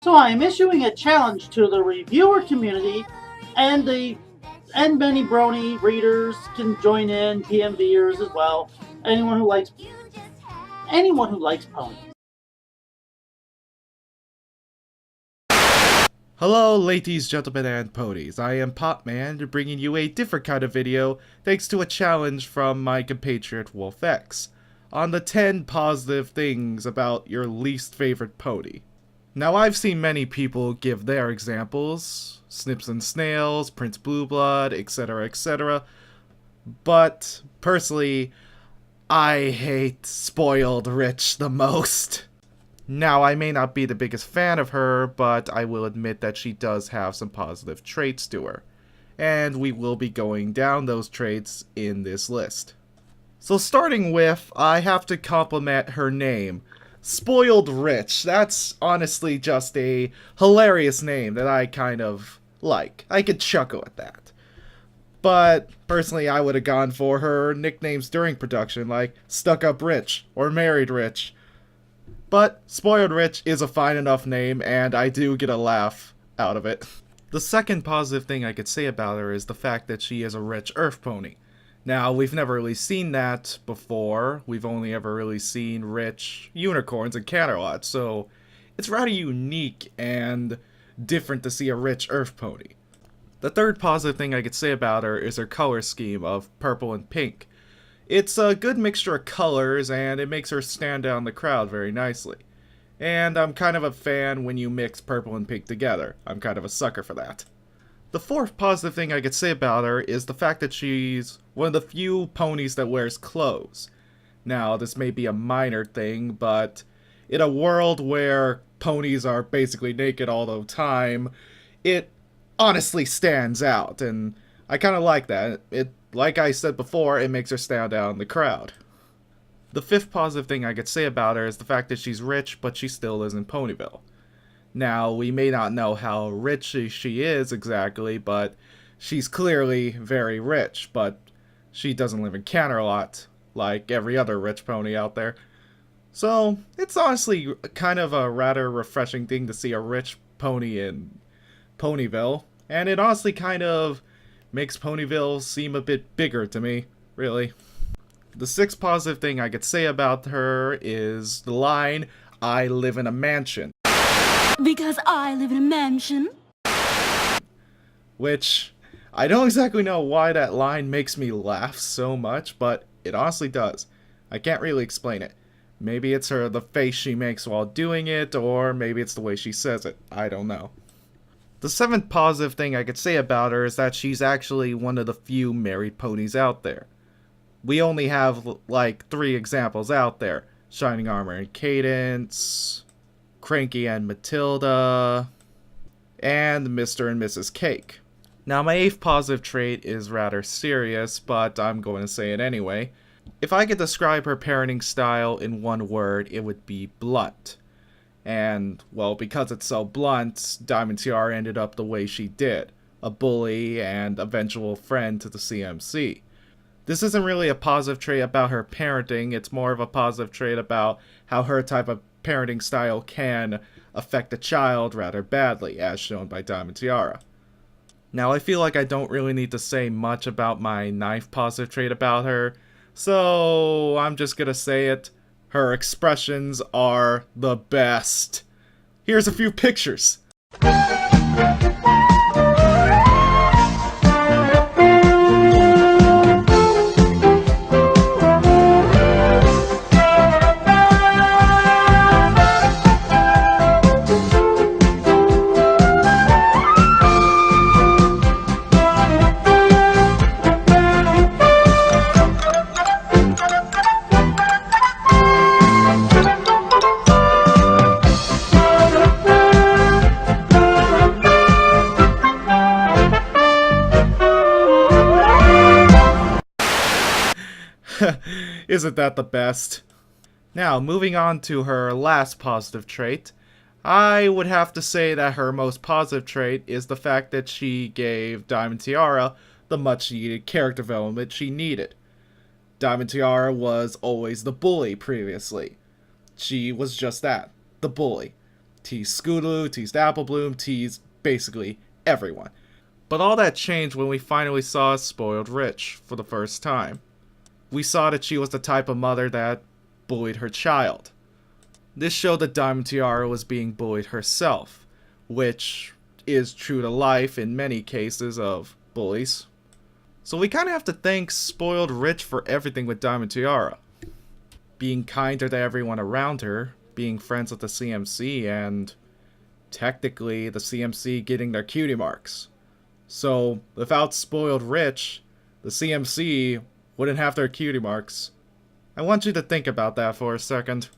So I am issuing a challenge to the reviewer community and many brony readers can join in, PMVers as well. Anyone who likes ponies. Hello ladies, gentlemen, and ponies. I am Popman, bringing you a different kind of video thanks to a challenge from my compatriot WolfX on the 10 positive things about your least favorite pony. Now I've seen many people give their examples, Snips and Snails, Prince Blueblood, etc, etc, but personally, I hate Spoiled Rich the most. Now, I may not be the biggest fan of her, but I will admit that she does have some positive traits to her. And we will be going down those traits in this list. So starting with, I have to compliment her name. Spoiled Rich. That's honestly just a hilarious name that I kind of like. I could chuckle at that. But personally, I would have gone for her nicknames during production, like Stuck Up Rich or Married Rich. But Spoiled Rich is a fine enough name, and I do get a laugh out of it. The second positive thing I could say about her is the fact that she is a rich earth pony. Now, we've never really seen that before. We've only ever really seen rich unicorns and Canterlot, so it's rather unique and different to see a rich earth pony. The third positive thing I could say about her is her color scheme of purple and pink. It's a good mixture of colors, and it makes her stand out in the crowd very nicely. And I'm kind of a fan when you mix purple and pink together. I'm kind of a sucker for that. The fourth positive thing I could say about her is the fact that she's one of the few ponies that wears clothes. Now, this may be a minor thing, but in a world where ponies are basically naked all the time, it honestly stands out, and I kind of like that. Like I said before, it makes her stand out in the crowd. The fifth positive thing I could say about her is the fact that she's rich, but she still lives in Ponyville. Now, we may not know how rich she is exactly, but she's clearly very rich, but she doesn't live in Canterlot, like every other rich pony out there. So, it's honestly kind of a rather refreshing thing to see a rich pony in Ponyville, and it honestly kind of makes Ponyville seem a bit bigger to me, really. The sixth positive thing I could say about her is the line, "I live in a mansion." Because I live in a mansion. Which, I don't exactly know why that line makes me laugh so much, but it honestly does. I can't really explain it. Maybe it's the face she makes while doing it, or maybe it's the way she says it. I don't know. The seventh positive thing I could say about her is that she's actually one of the few married ponies out there. We only have like 3 examples out there. Shining Armor and Cadence, Cranky and Matilda, and Mr. and Mrs. Cake. Now my 8th positive trait is rather serious, but I'm going to say it anyway. If I could describe her parenting style in one word, it would be blunt. And, well, because it's so blunt, Diamond Tiara ended up the way she did. A bully and eventual friend to the CMC. This isn't really a positive trait about her parenting, it's more of a positive trait about how her type of parenting style can affect a child rather badly, as shown by Diamond Tiara. Now, I feel like I don't really need to say much about my 9th positive trait about her, so I'm just gonna say it. Her expressions are the best. Here's a few pictures. Isn't that the best? Now, moving on to her last positive trait, I would have to say that her most positive trait is the fact that she gave Diamond Tiara the much needed character development she needed. Diamond Tiara was always the bully previously. She was just that, the bully. teased Scootaloo, teased Apple Bloom, teased basically everyone. But all that changed when we finally saw Spoiled Rich for the first time. We saw that she was the type of mother that bullied her child. This showed that Diamond Tiara was being bullied herself, which is true to life in many cases of bullies. So we kind of have to thank Spoiled Rich for everything with Diamond Tiara. Being kinder to everyone around her, being friends with the CMC, and technically the CMC getting their cutie marks. So without Spoiled Rich, the CMC wouldn't have their cutie marks. I want you to think about that for a second.